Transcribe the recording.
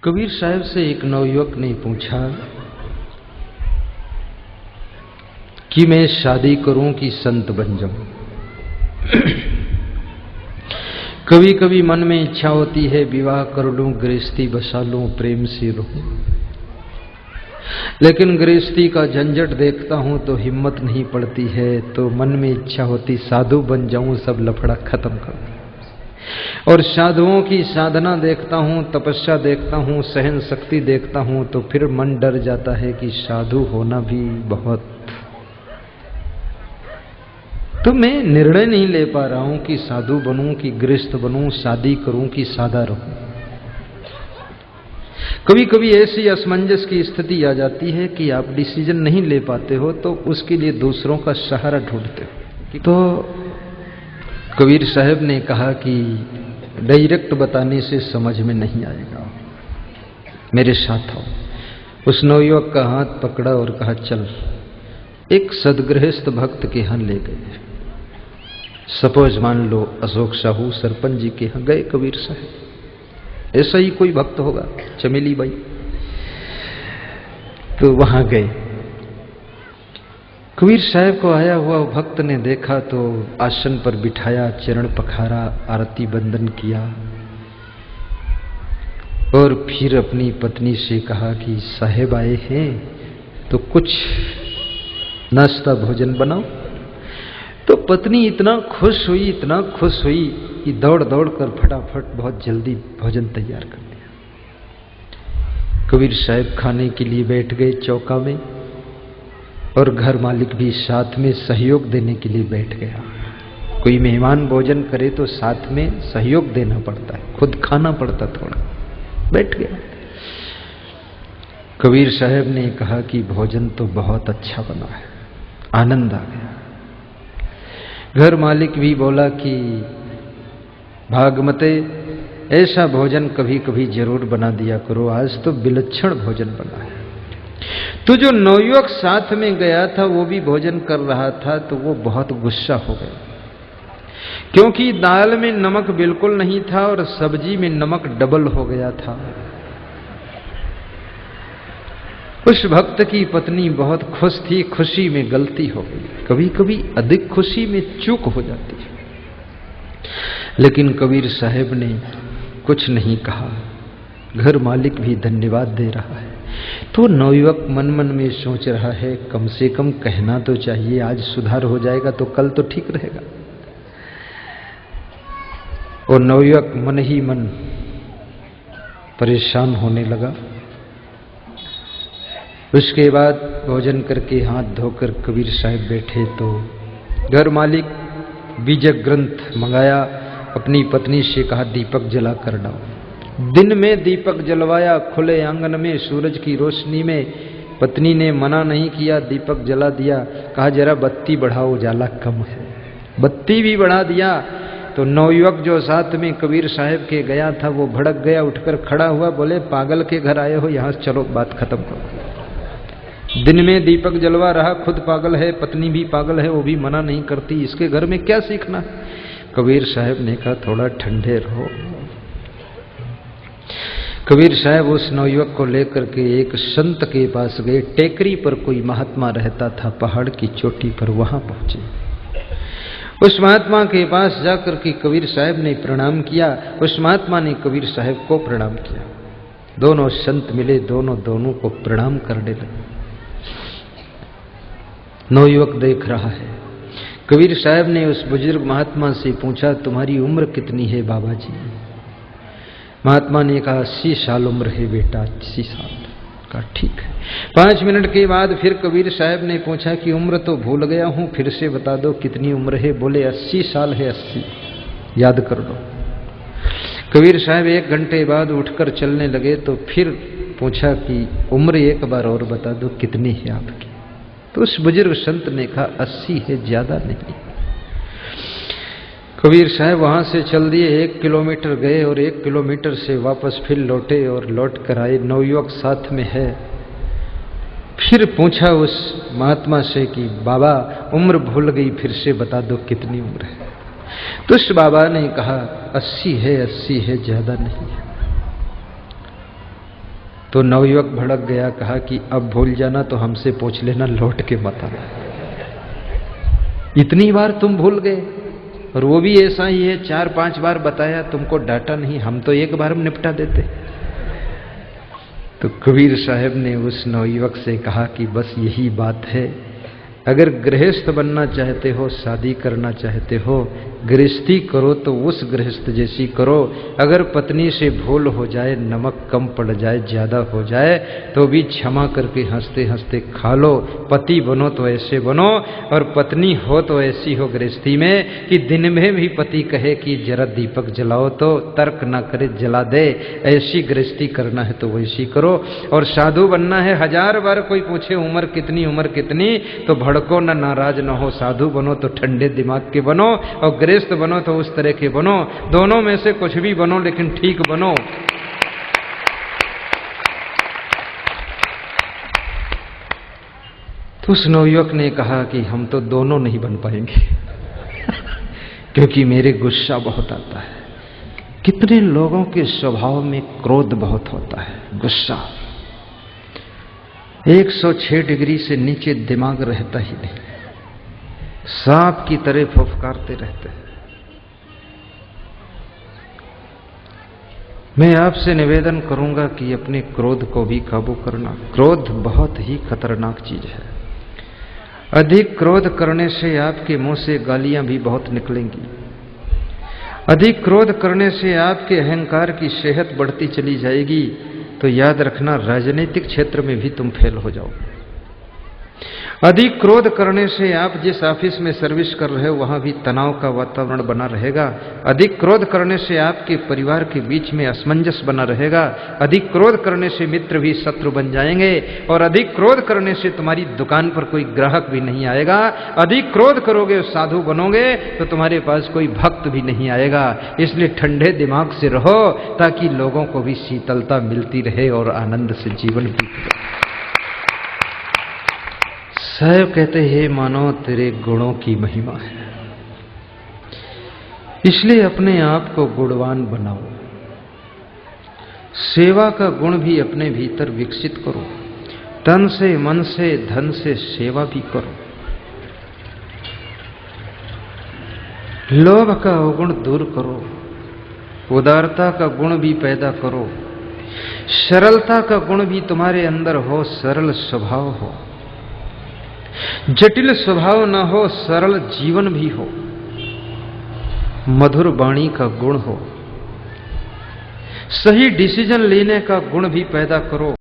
कबीर साहब से एक नवयुवक ने पूछा कि मैं शादी करूं कि संत बन जाऊं। कभी कभी मन में इच्छा होती है विवाह कर लूं, गृहस्थी बसा लूं, प्रेम से रहूं, लेकिन गृहस्थी का झंझट देखता हूं तो हिम्मत नहीं पड़ती है। तो मन में इच्छा होती साधु बन जाऊं, सब लफड़ा खत्म कर दूं। और साधुओं की साधना देखता हूं, तपस्या देखता हूं, सहन शक्ति देखता हूं तो फिर मन डर जाता है कि साधु होना भी बहुत। तो मैं निर्णय नहीं ले पा रहा हूं कि साधु बनूं कि गृहस्थ बनूं, शादी करूं कि सादा रहूं। कभी कभी ऐसी असमंजस की स्थिति आ जाती है कि आप डिसीजन नहीं ले पाते हो, तो उसके लिए दूसरों का सहारा ढूंढते हो। तो कबीर साहब ने कहा कि डायरेक्ट बताने से समझ में नहीं आएगा, मेरे साथ आओ। उस नवयुवक का हाथ पकड़ा और कहा चल। एक सदगृहस्थ भक्त के यहां ले गए। सपोज मान लो अशोक साहू सरपंच जी के यहां गए कबीर साहब। ऐसा ही कोई भक्त होगा, चमेली बाई। तो वहां गए। कबीर साहब को आया हुआ भक्त ने देखा तो आसन पर बिठाया, चरण पखारा, आरती बंदन किया और फिर अपनी पत्नी से कहा कि साहेब आए हैं तो कुछ नाश्ता भोजन बनाओ। तो पत्नी इतना खुश हुई कि दौड़ दौड़ कर फटाफट बहुत जल्दी भोजन तैयार कर दिया। कबीर साहब खाने के लिए बैठ गए चौका में और घर मालिक भी साथ में सहयोग देने के लिए बैठ गया। कोई मेहमान भोजन करे तो साथ में सहयोग देना पड़ता है, खुद खाना पड़ता थोड़ा। बैठ गया। कबीर साहब ने कहा कि भोजन तो बहुत अच्छा बना है, आनंद आ गया। घर मालिक भी बोला कि भागमते ऐसा भोजन कभी कभी जरूर बना दिया करो, आज तो विलक्षण भोजन बना है। तो जो नवयुवक साथ में गया था वो भी भोजन कर रहा था, तो वो बहुत गुस्सा हो गया क्योंकि दाल में नमक बिल्कुल नहीं था और सब्जी में नमक डबल हो गया था। उस भक्त की पत्नी बहुत खुश थी, खुशी में गलती हो गई। कभी कभी अधिक खुशी में चूक हो जाती है। लेकिन कबीर साहब ने कुछ नहीं कहा। घर मालिक भी धन्यवाद दे रहा है। तो नवयुवक मन मन में सोच रहा है कम से कम कहना तो चाहिए, आज सुधार हो जाएगा तो कल तो ठीक रहेगा। और नवयुवक मन ही मन परेशान होने लगा। उसके बाद भोजन करके हाथ धोकर कबीर साहब बैठे तो घर मालिक बीजक ग्रंथ मंगाया। अपनी पत्नी से कहा दीपक जला कर डालो। दिन में दीपक जलवाया, खुले आंगन में सूरज की रोशनी में। पत्नी ने मना नहीं किया, दीपक जला दिया। कहा जरा बत्ती बढ़ाओ, उजाला कम है। बत्ती भी बढ़ा दिया। तो नवयुवक जो साथ में कबीर साहब के गया था वो भड़क गया, उठकर खड़ा हुआ, बोले पागल के घर आए हो, यहां चलो बात खत्म करो। दिन में दीपक जलवा रहा, खुद पागल है, पत्नी भी पागल है, वो भी मना नहीं करती, इसके घर में क्या सीखना। कबीर साहब ने कहा थोड़ा ठंडे रहो। कबीर साहब उस नवयुवक को लेकर के एक संत के पास गए। टेकरी पर कोई महात्मा रहता था, पहाड़ की चोटी पर, वहां पहुंचे। उस महात्मा के पास जाकर के कबीर साहब ने प्रणाम किया। उस महात्मा ने कबीर साहब को प्रणाम किया। दोनों संत मिले, दोनों को प्रणाम करने लगे। नवयुवक देख रहा है। कबीर साहब ने उस बुजुर्ग महात्मा से पूछा तुम्हारी उम्र कितनी है बाबा जी। महात्मा ने कहा 80 साल उम्र है बेटा, 80 साल। कहा ठीक है। 5 मिनट के बाद फिर कबीर साहब ने पूछा कि उम्र तो भूल गया हूं, फिर से बता दो कितनी उम्र है। बोले 80 साल है, 80 याद कर लो। कबीर साहब 1 घंटे बाद उठकर चलने लगे तो फिर पूछा कि उम्र एक बार और बता दो कितनी है आपकी। तो उस बुजुर्ग संत ने कहा 80 है, ज्यादा नहीं। कबीर साहब वहां से चल दिए। 1 किलोमीटर गए और 1 किलोमीटर से वापस फिर लौटे और लौट कर आए। नवयुवक साथ में है। फिर पूछा उस महात्मा से कि बाबा उम्र भूल गई, फिर से बता दो कितनी उम्र है। तो उस बाबा ने कहा 80 है, 80 है, ज्यादा नहीं है। तो नवयुवक भड़क गया, कहा कि अब भूल जाना तो हमसे पूछ लेना, लौट के मत आना। इतनी बार तुम भूल गए, और वो भी ऐसा ही है, 4-5 बार बताया, तुमको डांटा नहीं, हम तो एक बार में निपटा देते। तो कबीर साहब ने उस नवयुवक से कहा कि बस यही बात है, अगर गृहस्थ बनना चाहते हो, शादी करना चाहते हो, गृहस्थी करो तो उस गृहस्थ जैसी करो। अगर पत्नी से भूल हो जाए, नमक कम पड़ जाए, ज्यादा हो जाए, तो भी क्षमा करके हंसते हंसते खा लो। पति बनो तो ऐसे बनो, और पत्नी हो तो ऐसी हो गृहस्थी में कि दिन में भी पति कहे कि जरा दीपक जलाओ, तो तर्क ना करे, जला दे। ऐसी गृहस्थी करना है तो वैसी करो। और साधु बनना है, 1000 बार कोई पूछे उम्र कितनी, उम्र कितनी, तो भड़को ना, नाराज ना हो। साधु बनो तो ठंडे दिमाग के बनो, और गृहस्थ बनो तो उस तरह के बनो। दोनों में से कुछ भी बनो, लेकिन ठीक बनो। तो उस नवयुवक ने कहा कि हम तो दोनों नहीं बन पाएंगे क्योंकि मेरे गुस्सा बहुत आता है। कितने लोगों के स्वभाव में क्रोध बहुत होता है, गुस्सा। 106 डिग्री से नीचे दिमाग रहता ही नहीं, सांप की तरह फुफकारते रहते हैं। मैं आपसे निवेदन करूंगा कि अपने क्रोध को भी काबू करना। क्रोध बहुत ही खतरनाक चीज है। अधिक क्रोध करने से आपके मुंह से गालियां भी बहुत निकलेंगी। अधिक क्रोध करने से आपके अहंकार की सेहत बढ़ती चली जाएगी। तो याद रखना, राजनीतिक क्षेत्र में भी तुम फेल हो जाओ। अधिक क्रोध करने से आप जिस ऑफिस में सर्विस कर रहे हो वहां भी तनाव का वातावरण बना रहेगा। अधिक क्रोध करने से आपके परिवार के बीच में असमंजस बना रहेगा। अधिक क्रोध करने से मित्र भी शत्रु बन जाएंगे, और अधिक क्रोध करने से तुम्हारी दुकान पर कोई ग्राहक भी नहीं आएगा। अधिक क्रोध करोगे, साधु बनोगे, तो तुम्हारे पास कोई भक्त भी नहीं आएगा। इसलिए ठंडे दिमाग से रहो, ताकि लोगों को भी शीतलता मिलती रहे और आनंद से जीवन बीते। साहब कहते हैं, मानो तेरे गुणों की महिमा है, इसलिए अपने आप को गुणवान बनाओ। सेवा का गुण भी अपने भीतर विकसित करो। तन से, मन से, धन से सेवा भी करो। लोभ का अवगुण दूर करो। उदारता का गुण भी पैदा करो। सरलता का गुण भी तुम्हारे अंदर हो, सरल स्वभाव हो। जटिल स्वभाव न हो, सरल जीवन भी हो। मधुर वाणी का गुण हो। सही डिसीजन लेने का गुण भी पैदा करो।